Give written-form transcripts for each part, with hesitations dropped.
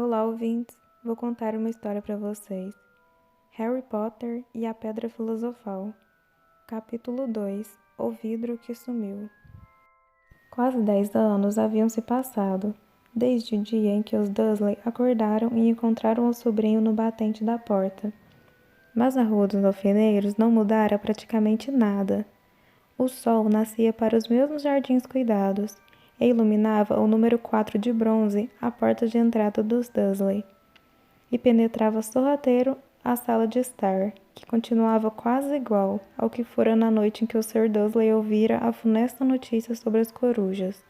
Olá, ouvintes! Vou contar uma história para vocês. Harry Potter e a Pedra Filosofal. Capítulo 2. O vidro que sumiu. Quase 10 anos haviam se passado, desde o dia em que os Dursley acordaram e encontraram o sobrinho no batente da porta. Mas a Rua dos Alfeneiros não mudara praticamente nada. O sol nascia para os mesmos jardins cuidados e iluminava o número 4 de bronze, a porta de entrada dos Dursley. E penetrava sorrateiro a sala de estar, que continuava quase igual ao que fora na noite em que o Sr. Dursley ouvira a funesta notícia sobre as corujas.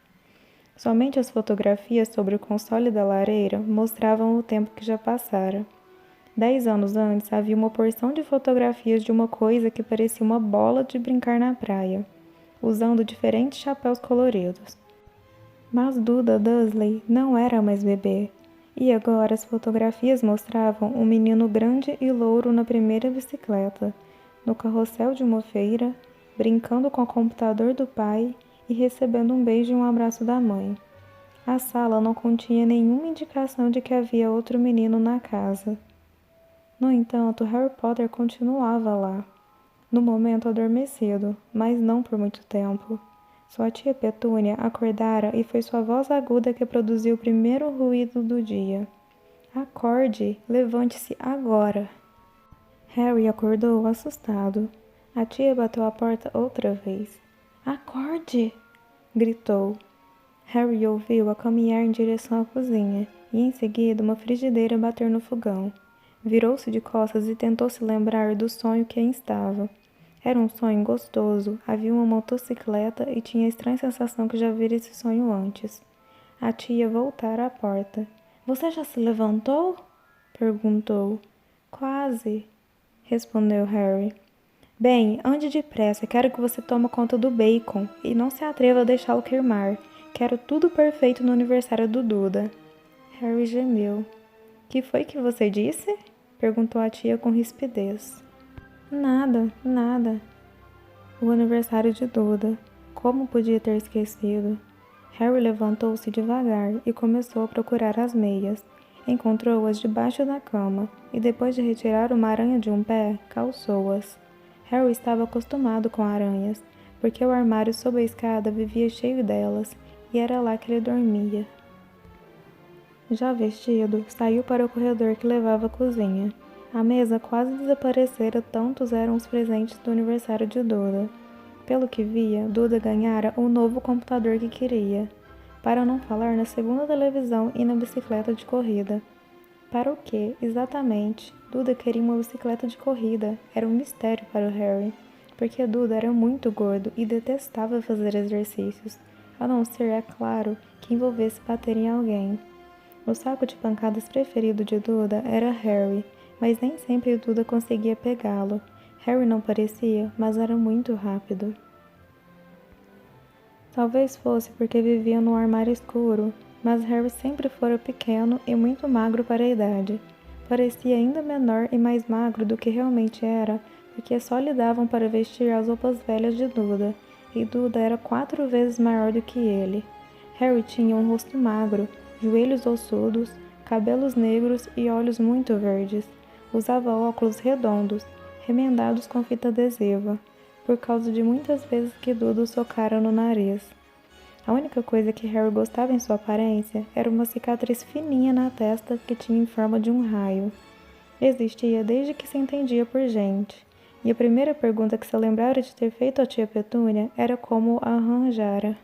Somente as fotografias sobre o console da lareira mostravam o tempo que já passara. 10 anos antes havia uma porção de fotografias de uma coisa que parecia uma bola de brincar na praia, usando diferentes chapéus coloridos. Mas Duda Dursley não era mais bebê. E agora as fotografias mostravam um menino grande e louro na primeira bicicleta, no carrossel de uma feira, brincando com o computador do pai e recebendo um beijo e um abraço da mãe. A sala não continha nenhuma indicação de que havia outro menino na casa. No entanto, Harry Potter continuava lá, no momento adormecido, mas não por muito tempo. Sua tia Petúnia acordara e foi sua voz aguda que produziu o primeiro ruído do dia. Acorde! Levante-se agora! Harry acordou assustado. A tia bateu à porta outra vez. Acorde! Gritou. Harry ouviu-a caminhar em direção à cozinha e em seguida uma frigideira bater no fogão. Virou-se de costas e tentou se lembrar do sonho que aí estava. Era um sonho gostoso, havia uma motocicleta e tinha a estranha sensação que já vira esse sonho antes. A tia voltara à porta. Você já se levantou? Perguntou. Quase, respondeu Harry. Bem, ande depressa, quero que você tome conta do bacon e não se atreva a deixá-lo queimar. Quero tudo perfeito no aniversário do Duda. Harry gemeu. Que foi que você disse? Perguntou a tia com rispidez. Nada. O aniversário de Duda. Como podia ter esquecido? Harry levantou-se devagar e começou a procurar as meias. Encontrou-as debaixo da cama e, depois de retirar uma aranha de um pé, calçou-as. Harry estava acostumado com aranhas, porque o armário sob a escada vivia cheio delas e era lá que ele dormia. Já vestido, saiu para o corredor que levava à cozinha. A mesa quase desaparecera, tantos eram os presentes do aniversário de Duda. Pelo que via, Duda ganhara o novo computador que queria, para não falar na segunda televisão e na bicicleta de corrida. Para o que, exatamente, Duda queria uma bicicleta de corrida? Era um mistério para o Harry, porque Duda era muito gordo e detestava fazer exercícios, a não ser, é claro, que envolvesse bater em alguém. O saco de pancadas preferido de Duda era Harry, mas nem sempre Duda conseguia pegá-lo. Harry não parecia, mas era muito rápido. Talvez fosse porque vivia num armário escuro, mas Harry sempre fora pequeno e muito magro para a idade. Parecia ainda menor e mais magro do que realmente era, porque só lhe davam para vestir as roupas velhas de Duda, e Duda era 4 vezes maior do que ele. Harry tinha um rosto magro, joelhos ossudos, cabelos negros e olhos muito verdes. Usava óculos redondos, remendados com fita adesiva, por causa de muitas vezes que Duda o socara no nariz. A única coisa que Harry gostava em sua aparência era uma cicatriz fininha na testa que tinha em forma de um raio. Existia desde que se entendia por gente, e a primeira pergunta que se lembrara de ter feito à tia Petúnia era como a arranjara.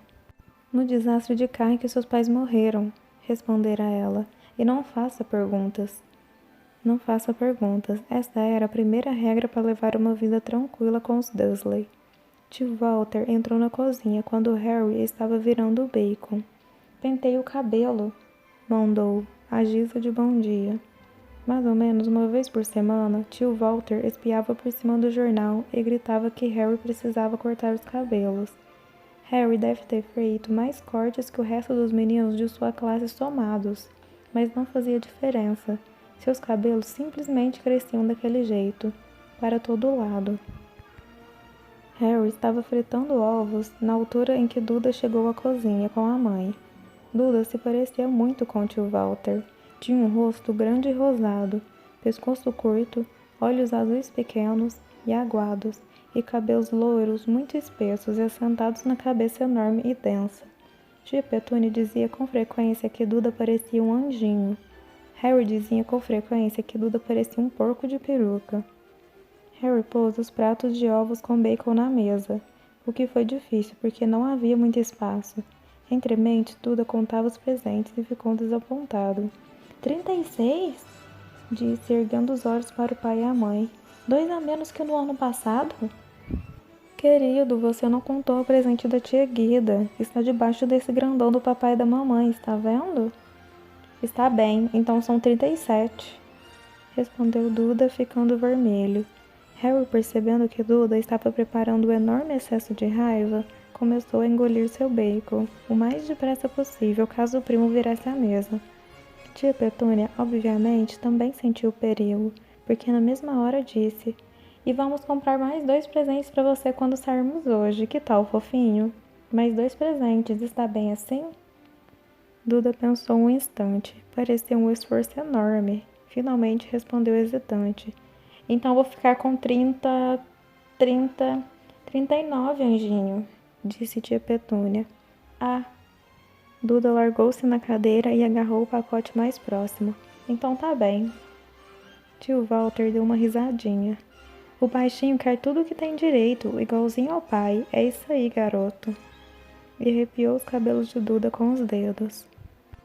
No desastre de carro em que seus pais morreram, respondera ela, e não faça perguntas. Não faça perguntas. Esta era a primeira regra para levar uma vida tranquila com os Dursley. Tio Walter entrou na cozinha quando Harry estava virando o bacon. Penteie o cabelo, mandou, agisa de bom dia. Mais ou menos uma vez por semana, tio Walter espiava por cima do jornal e gritava que Harry precisava cortar os cabelos. Harry deve ter feito mais cortes que o resto dos meninos de sua classe somados, mas não fazia diferença. Seus cabelos simplesmente cresciam daquele jeito, para todo lado. Harry estava fritando ovos na altura em que Duda chegou à cozinha com a mãe. Duda se parecia muito com o tio Walter. Tinha um rosto grande e rosado, pescoço curto, olhos azuis pequenos e aguados, e cabelos loiros muito espessos e assentados na cabeça enorme e densa. Tia Petúnia dizia com frequência que Duda parecia um anjinho. Harry dizia com frequência que Duda parecia um porco de peruca. Harry pôs os pratos de ovos com bacon na mesa, o que foi difícil porque não havia muito espaço. Entremente, Duda contava os presentes e ficou desapontado. 36? Disse, erguendo os olhos para o pai e a mãe. 2 a menos que no ano passado? Querido, você não contou o presente da tia Guida. Está debaixo desse grandão do papai e da mamãe, está vendo? Está bem, então são 37. Respondeu Duda, ficando vermelho. Harry, percebendo que Duda estava preparando um enorme excesso de raiva, começou a engolir seu bacon, o mais depressa possível, caso o primo virasse à mesa. Tia Petúnia, obviamente, também sentiu o perigo, porque na mesma hora disse: "E vamos comprar mais 2 presentes para você quando sairmos hoje, que tal, fofinho? Mais 2 presentes, está bem assim?" Duda pensou um instante. Parecia um esforço enorme. Finalmente respondeu hesitante: "Então vou ficar com 39, anjinho", disse tia Petúnia. "Ah." Duda largou-se na cadeira e agarrou o pacote mais próximo. "Então tá bem." Tio Walter deu uma risadinha. "O baixinho quer tudo que tem direito, igualzinho ao pai. É isso aí, garoto." E arrepiou os cabelos de Duda com os dedos.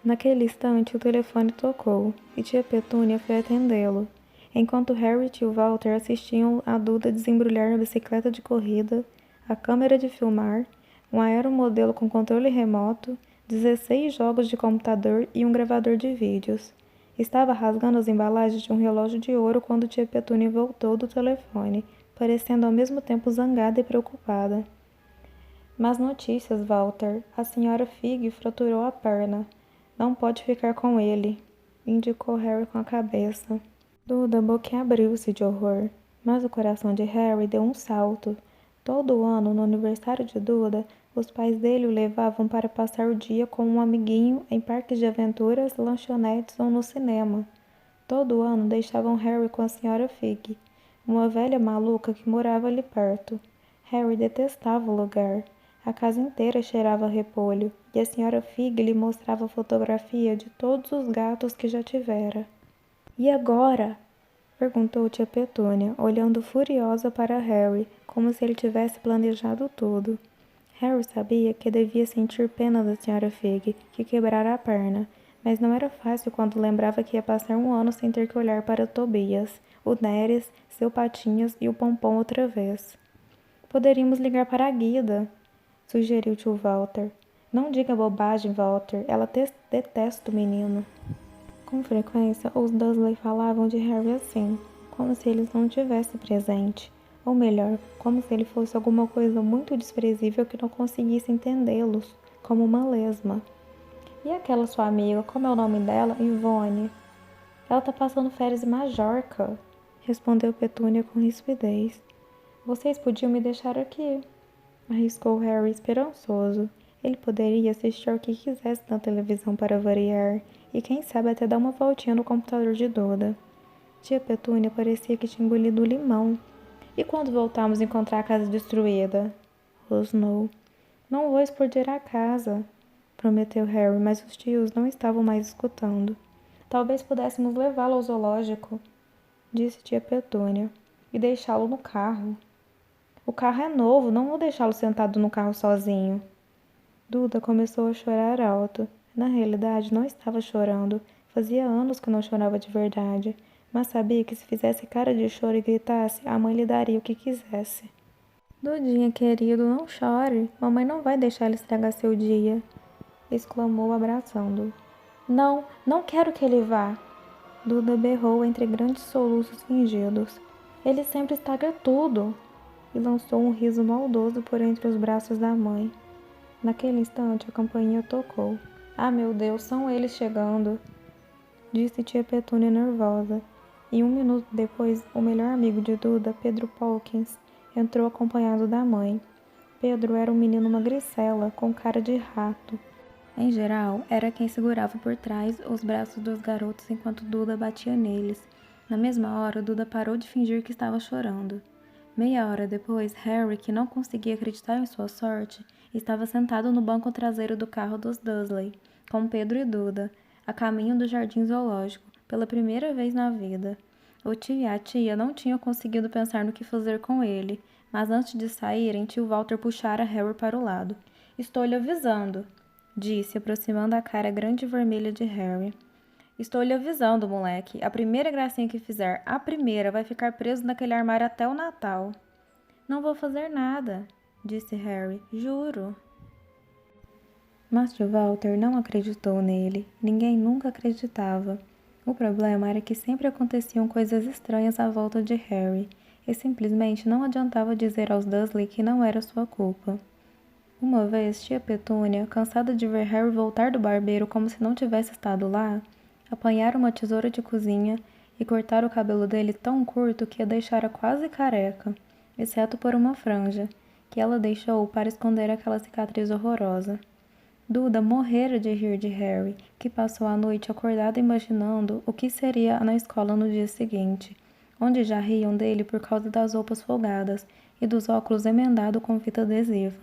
Naquele instante, o telefone tocou, e tia Petúnia foi atendê-lo, enquanto Harry e tio Walter assistiam a Duda desembrulhar a bicicleta de corrida, a câmera de filmar, um aeromodelo com controle remoto, 16 jogos de computador e um gravador de vídeos. Estava rasgando as embalagens de um relógio de ouro quando tia Petúnia voltou do telefone, parecendo ao mesmo tempo zangada e preocupada. "Más notícias, Walter. A senhora Fig fraturou a perna. Não pode ficar com ele", indicou Harry com a cabeça. Duda boquiabriu-se de horror, mas o coração de Harry deu um salto. Todo ano, no aniversário de Duda, os pais dele o levavam para passar o dia com um amiguinho em parques de aventuras, lanchonetes ou no cinema. Todo ano deixavam Harry com a senhora Fig, uma velha maluca que morava ali perto. Harry detestava o lugar. A casa inteira cheirava a repolho, e a senhora Fig lhe mostrava fotografia de todos os gatos que já tivera. "E agora?" perguntou tia Petúnia, olhando furiosa para Harry, como se ele tivesse planejado tudo. Harry sabia que devia sentir pena da senhora Fig, que quebrara a perna, mas não era fácil quando lembrava que ia passar um ano sem ter que olhar para Tobias, o Neres, seu Patinhas e o Pompom outra vez. "Poderíamos ligar para a Guida", sugeriu tio Walter. "Não diga bobagem, Walter. Ela detesta o menino." Com frequência, os Dursley falavam de Harry assim, como se eles não tivessem presente. Ou melhor, como se ele fosse alguma coisa muito desprezível que não conseguisse entendê-los, como uma lesma. "E aquela sua amiga, como é o nome dela? Ivone?" "Ela tá passando férias em Majorca", respondeu Petúnia com rispidez. "Vocês podiam me deixar aqui", arriscou Harry esperançoso. Ele poderia assistir ao que quisesse na televisão para variar, e quem sabe até dar uma voltinha no computador de Duda. Tia Petúnia parecia que tinha engolido limão. "E quando voltarmos a encontrar a casa destruída?" rosnou. "Não vou explodir a casa", prometeu Harry, mas os tios não estavam mais escutando. "Talvez pudéssemos levá-lo ao zoológico", disse tia Petúnia, "e deixá-lo no carro." "O carro é novo, não vou deixá-lo sentado no carro sozinho." Duda começou a chorar alto. Na realidade, não estava chorando. Fazia anos que não chorava de verdade, mas sabia que se fizesse cara de choro e gritasse, a mãe lhe daria o que quisesse. "Dudinha, querido, não chore. Mamãe não vai deixar ele estragar seu dia", exclamou, abraçando-o. "Não, não quero que ele vá", Duda berrou entre grandes soluços fingidos. "Ele sempre estraga tudo", e lançou um riso maldoso por entre os braços da mãe. Naquele instante, a campainha tocou. "Ah, meu Deus, são eles chegando", disse tia Petúnia nervosa. E 1 minuto depois, o melhor amigo de Duda, Pedro Polkins, entrou acompanhado da mãe. Pedro era um menino magricela, com cara de rato. Em geral, era quem segurava por trás os braços dos garotos enquanto Duda batia neles. Na mesma hora, Duda parou de fingir que estava chorando. Meia hora depois, Harry, que não conseguia acreditar em sua sorte, estava sentado no banco traseiro do carro dos Dursley, com Pedro e Duda, a caminho do jardim zoológico, pela primeira vez na vida. O tio e a tia não tinham conseguido pensar no que fazer com ele, mas antes de saírem, tio Walter puxara Harry para o lado. "Estou lhe avisando", disse, aproximando a cara grande e vermelha de Harry. "Estou lhe avisando, moleque. A primeira gracinha que fizer, a primeira, vai ficar preso naquele armário até o Natal." "Não vou fazer nada", disse Harry. "Juro." Mas tio Walter não acreditou nele. Ninguém nunca acreditava. O problema era que sempre aconteciam coisas estranhas à volta de Harry, e simplesmente não adiantava dizer aos Dursley que não era sua culpa. Uma vez, tia Petúnia, cansada de ver Harry voltar do barbeiro como se não tivesse estado lá, apanhara uma tesoura de cozinha e cortara o cabelo dele tão curto que a deixara quase careca, exceto por uma franja, que ela deixou para esconder aquela cicatriz horrorosa. Duda morrera de rir de Harry, que passou a noite acordado imaginando o que seria na escola no dia seguinte, onde já riam dele por causa das roupas folgadas e dos óculos emendados com fita adesiva.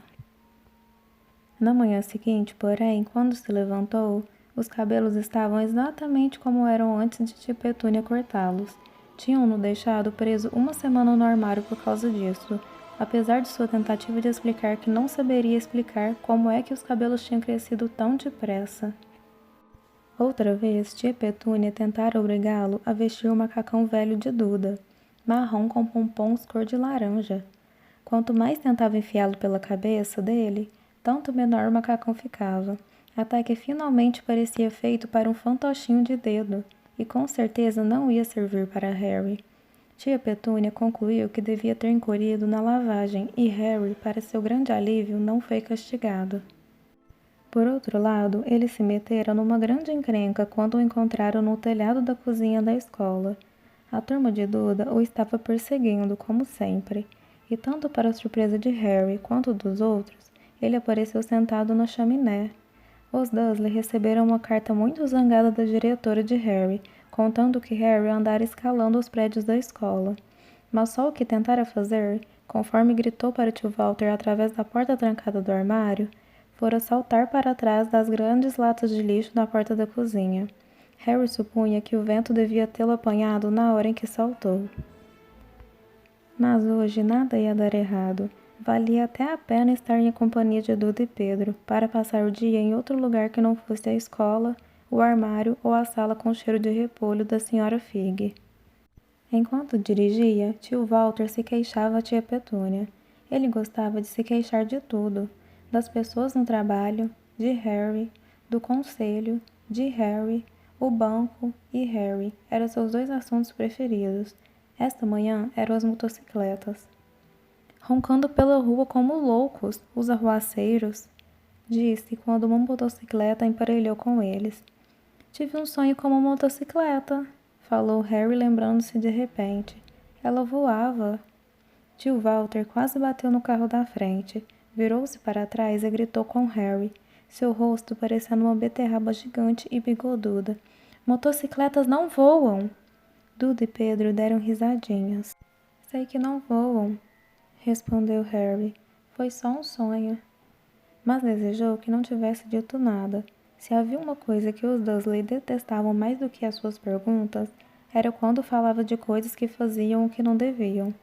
Na manhã seguinte, porém, quando se levantou, os cabelos estavam exatamente como eram antes de tia Petúnia cortá-los. Tinham-no deixado preso uma semana no armário por causa disso, apesar de sua tentativa de explicar que não saberia explicar como é que os cabelos tinham crescido tão depressa. Outra vez, tia Petúnia tentara obrigá-lo a vestir o macacão velho de Duda, marrom com pompons cor de laranja. Quanto mais tentava enfiá-lo pela cabeça dele, tanto menor o macacão ficava, até que finalmente parecia feito para um fantochinho de dedo, e com certeza não ia servir para Harry. Tia Petúnia concluiu que devia ter incorrido na lavagem, e Harry, para seu grande alívio, não foi castigado. Por outro lado, ele se metera numa grande encrenca quando o encontraram no telhado da cozinha da escola. A turma de Duda o estava perseguindo, como sempre, e tanto para a surpresa de Harry quanto dos outros, ele apareceu sentado na chaminé. Os Dursley receberam uma carta muito zangada da diretora de Harry, contando que Harry andara escalando os prédios da escola. Mas só o que tentara fazer, conforme gritou para tio Walter através da porta trancada do armário, fora saltar para trás das grandes latas de lixo na porta da cozinha. Harry supunha que o vento devia tê-lo apanhado na hora em que saltou. Mas hoje nada ia dar errado. Valia até a pena estar em companhia de Duda e Pedro, para passar o dia em outro lugar que não fosse a escola, o armário ou a sala com cheiro de repolho da senhora Fig. Enquanto dirigia, tio Walter se queixava a tia Petúnia. Ele gostava de se queixar de tudo, das pessoas no trabalho, de Harry, do conselho, de Harry, o banco e Harry eram seus dois assuntos preferidos. Esta manhã eram as motocicletas. "Roncando pela rua como loucos, os arruaceiros", disse quando uma motocicleta emparelhou com eles. "Tive um sonho com uma motocicleta", falou Harry lembrando-se de repente. "Ela voava." Tio Walter quase bateu no carro da frente, virou-se para trás e gritou com Harry, seu rosto parecendo uma beterraba gigante e bigoduda. "Motocicletas não voam!" Duda e Pedro deram risadinhas. "Sei que não voam", respondeu Harry. "Foi só um sonho." Mas desejou que não tivesse dito nada. Se havia uma coisa que os Dursley detestavam mais do que as suas perguntas, era quando falava de coisas que faziam o que não deviam.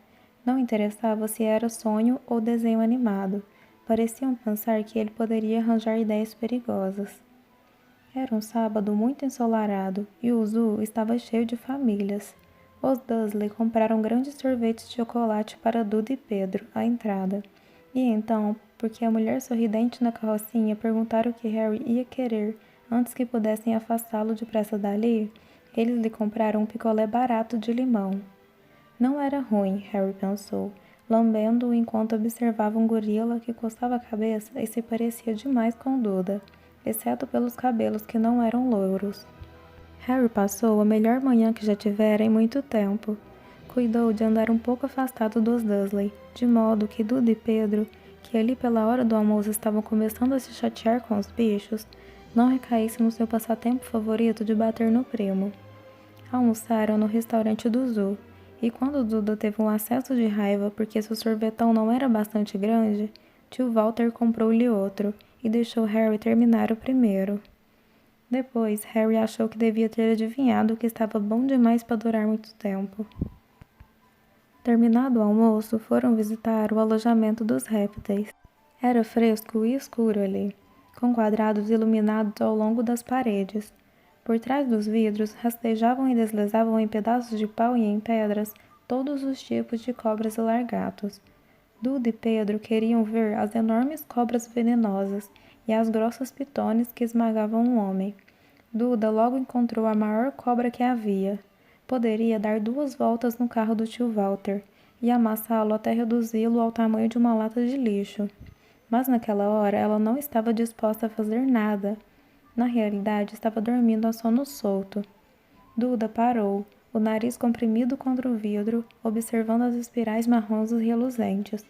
Não interessava se era sonho ou desenho animado. Pareciam pensar que ele poderia arranjar ideias perigosas. Era um sábado muito ensolarado e o zoo estava cheio de famílias. Os Dursley compraram grandes sorvetes de chocolate para Duda e Pedro à entrada. E então, porque a mulher sorridente na carrocinha perguntara o que Harry ia querer antes que pudessem afastá-lo depressa dali, eles lhe compraram um picolé barato de limão. Não era ruim, Harry pensou, lambendo-o enquanto observava um gorila que coçava a cabeça e se parecia demais com Duda, exceto pelos cabelos que não eram louros. Harry passou a melhor manhã que já tivera em muito tempo. Cuidou de andar um pouco afastado dos Dursley, de modo que Duda e Pedro, que ali pela hora do almoço estavam começando a se chatear com os bichos, não recaísse no seu passatempo favorito de bater no primo. Almoçaram no restaurante do Zoo, e quando Duda teve um acesso de raiva porque seu sorvetão não era bastante grande, tio Walter comprou-lhe outro e deixou Harry terminar o primeiro. Depois, Harry achou que devia ter adivinhado que estava bom demais para durar muito tempo. Terminado o almoço, foram visitar o alojamento dos répteis. Era fresco e escuro ali, com quadrados iluminados ao longo das paredes. Por trás dos vidros, rastejavam e deslizavam em pedaços de pau e em pedras todos os tipos de cobras e largatos. Duda e Pedro queriam ver as enormes cobras venenosas e as grossas pitones que esmagavam um homem. Duda logo encontrou a maior cobra que havia. Poderia dar 2 voltas no carro do tio Walter e amassá-lo até reduzi-lo ao tamanho de uma lata de lixo. Mas naquela hora ela não estava disposta a fazer nada. Na realidade, estava dormindo a sono solto. Duda parou, o nariz comprimido contra o vidro, observando as espirais marrons e reluzentes.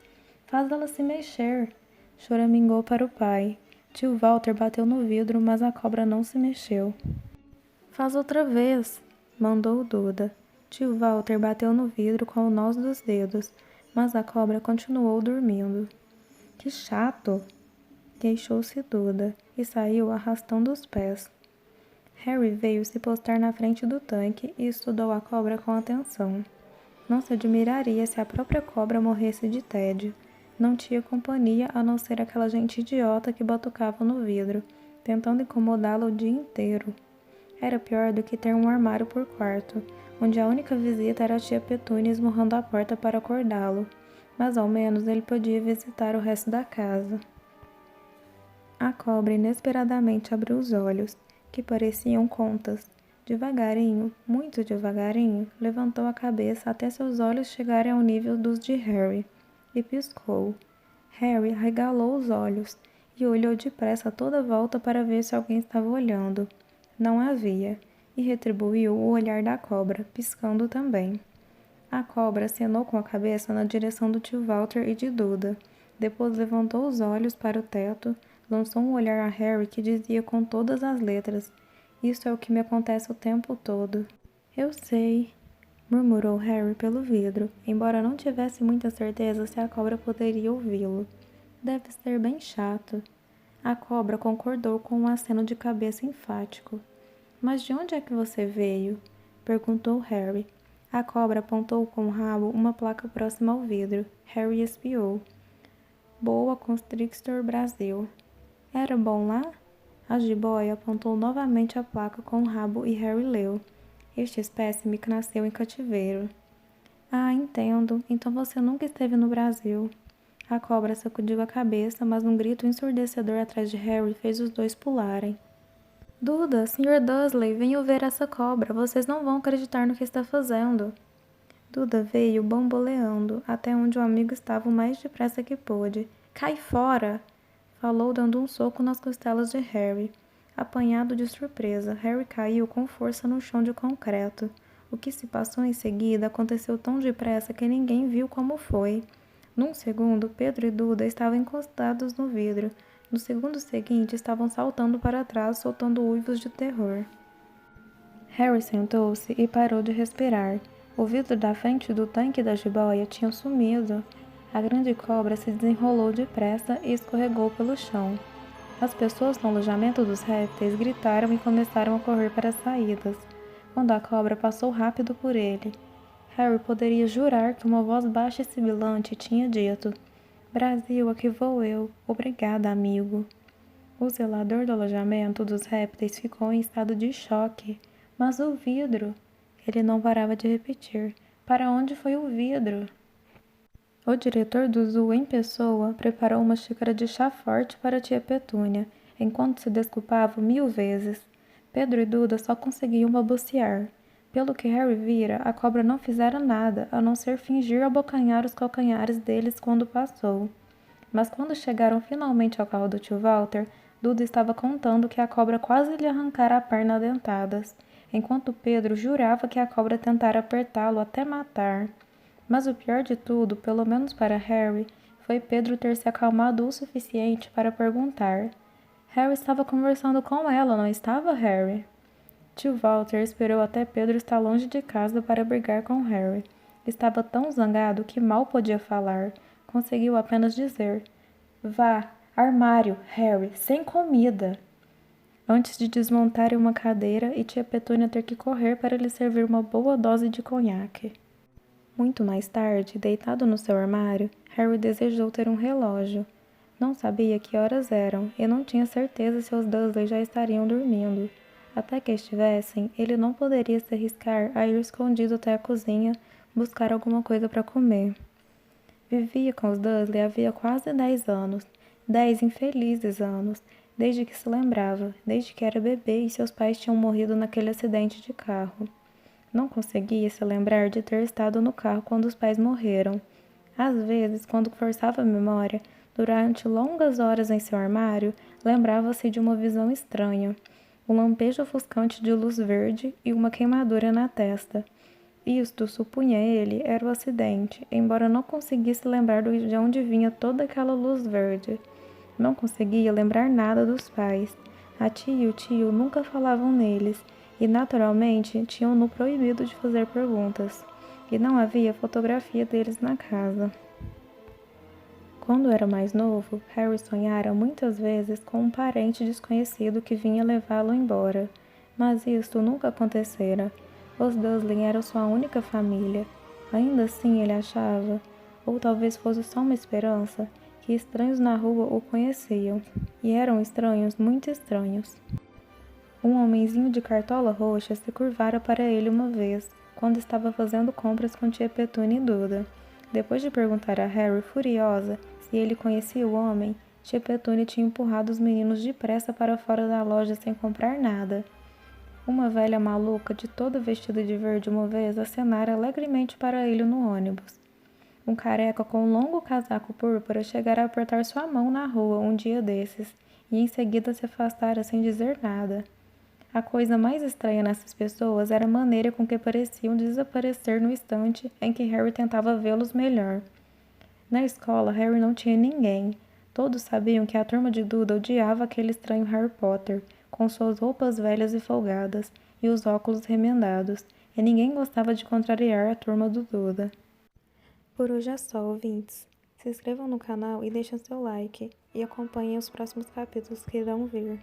Faz ela se mexer! Choramingou para o pai. Tio Walter bateu no vidro, mas a cobra não se mexeu. Faz outra vez! Mandou Duda. Tio Walter bateu no vidro com o nós dos dedos, mas a cobra continuou dormindo. Que chato! Queixou-se Duda e saiu arrastando os pés. Harry veio se postar na frente do tanque e estudou a cobra com atenção. Não se admiraria se a própria cobra morresse de tédio. Não tinha companhia a não ser aquela gente idiota que batucava no vidro, tentando incomodá-la o dia inteiro. Era pior do que ter um armário por quarto, onde a única visita era a tia Petúnia esmurrando a porta para acordá-lo, mas ao menos ele podia visitar o resto da casa. A cobra inesperadamente abriu os olhos, que pareciam contas. Devagarinho, muito devagarinho, levantou a cabeça até seus olhos chegarem ao nível dos de Harry, e piscou. Harry arregalou os olhos e olhou depressa a toda volta para ver se alguém estava olhando. Não havia, e retribuiu o olhar da cobra, piscando também. A cobra acenou com a cabeça na direção do tio Walter e de Duda. Depois levantou os olhos para o teto, lançou um olhar a Harry que dizia com todas as letras: "Isso é o que me acontece o tempo todo." "Eu sei", murmurou Harry pelo vidro, embora não tivesse muita certeza se a cobra poderia ouvi-lo. "Deve ser bem chato." A cobra concordou com um aceno de cabeça enfático. "Mas de onde é que você veio?" perguntou Harry. A cobra apontou com o rabo uma placa próxima ao vidro. Harry espiou. "Boa Constrictor Brasil." "Era bom lá?" A jiboia apontou novamente a placa com o rabo e Harry leu: "Este espécime nasceu em cativeiro." "Ah, entendo. Então você nunca esteve no Brasil." A cobra sacudiu a cabeça, mas um grito ensurdecedor atrás de Harry fez os dois pularem. "Duda, Sr. Dursley, venham ver essa cobra. Vocês não vão acreditar no que está fazendo." Duda veio bamboleando até onde o amigo estava o mais depressa que pôde. "Cai fora!" falou dando um soco nas costelas de Harry. Apanhado de surpresa, Harry caiu com força no chão de concreto. O que se passou em seguida aconteceu tão depressa que ninguém viu como foi. Num segundo, Pedro e Duda estavam encostados no vidro. No segundo seguinte, estavam saltando para trás, soltando uivos de terror. Harry sentou-se e parou de respirar. O vidro da frente do tanque da jiboia tinha sumido. A grande cobra se desenrolou depressa e escorregou pelo chão. As pessoas no alojamento dos répteis gritaram e começaram a correr para as saídas, quando a cobra passou rápido por ele. Harry poderia jurar que uma voz baixa e sibilante tinha dito: "Brasil, aqui vou eu. Obrigada, amigo." O zelador do alojamento dos répteis ficou em estado de choque. "Mas o vidro?" Ele não parava de repetir: "Para onde foi o vidro?" O diretor do zoo em pessoa preparou uma xícara de chá forte para a tia Petúnia, enquanto se desculpava 1000 vezes. Pedro e Duda só conseguiam balbuciar. Pelo que Harry vira, a cobra não fizera nada, a não ser fingir abocanhar os calcanhares deles quando passou. Mas quando chegaram finalmente ao carro do tio Walter, Duda estava contando que a cobra quase lhe arrancara a perna a dentadas, enquanto Pedro jurava que a cobra tentara apertá-lo até matar. Mas o pior de tudo, pelo menos para Harry, foi Pedro ter se acalmado o suficiente para perguntar. Harry estava conversando com ela, não estava, Harry? Tio Walter esperou até Pedro estar longe de casa para brigar com Harry. Estava tão zangado que mal podia falar. Conseguiu apenas dizer: "Vá, armário, Harry, sem comida." Antes de desmontarem uma cadeira e tia Petúnia ter que correr para lhe servir uma boa dose de conhaque. Muito mais tarde, deitado no seu armário, Harry desejou ter um relógio. Não sabia que horas eram e não tinha certeza se os Dursley já estariam dormindo. Até que estivessem, ele não poderia se arriscar a ir escondido até a cozinha buscar alguma coisa para comer. Vivia com os Dursley havia quase 10 anos, 10 infelizes anos, desde que se lembrava, desde que era bebê e seus pais tinham morrido naquele acidente de carro. Não conseguia se lembrar de ter estado no carro quando os pais morreram. Às vezes, quando forçava a memória, durante longas horas em seu armário, lembrava-se de uma visão estranha. Um lampejo ofuscante de luz verde e uma queimadura na testa. Isto, supunha ele, era o acidente, embora não conseguisse lembrar de onde vinha toda aquela luz verde. Não conseguia lembrar nada dos pais. A tia e o tio nunca falavam neles, e naturalmente tinham-no proibido de fazer perguntas. E não havia fotografia deles na casa. Quando era mais novo, Harry sonhara muitas vezes com um parente desconhecido que vinha levá-lo embora. Mas isto nunca acontecera. Os Dursley eram sua única família. Ainda assim ele achava, ou talvez fosse só uma esperança, que estranhos na rua o conheciam. E eram estranhos muito estranhos. Um homenzinho de cartola roxa se curvara para ele uma vez, quando estava fazendo compras com tia Petúnia e Duda. Depois de perguntar a Harry, furiosa, se ele conhecia o homem, tia Petúnia tinha empurrado os meninos depressa para fora da loja sem comprar nada. Uma velha maluca, de toda vestida de verde uma vez, acenara alegremente para ele no ônibus. Um careca com um longo casaco púrpura chegara a apertar sua mão na rua um dia desses, e em seguida se afastara sem dizer nada. A coisa mais estranha nessas pessoas era a maneira com que pareciam desaparecer no instante em que Harry tentava vê-los melhor. Na escola, Harry não tinha ninguém. Todos sabiam que a turma de Duda odiava aquele estranho Harry Potter, com suas roupas velhas e folgadas e os óculos remendados, e ninguém gostava de contrariar a turma do Duda. Por hoje é só, ouvintes. Se inscrevam no canal e deixem seu like, e acompanhem os próximos capítulos que irão vir.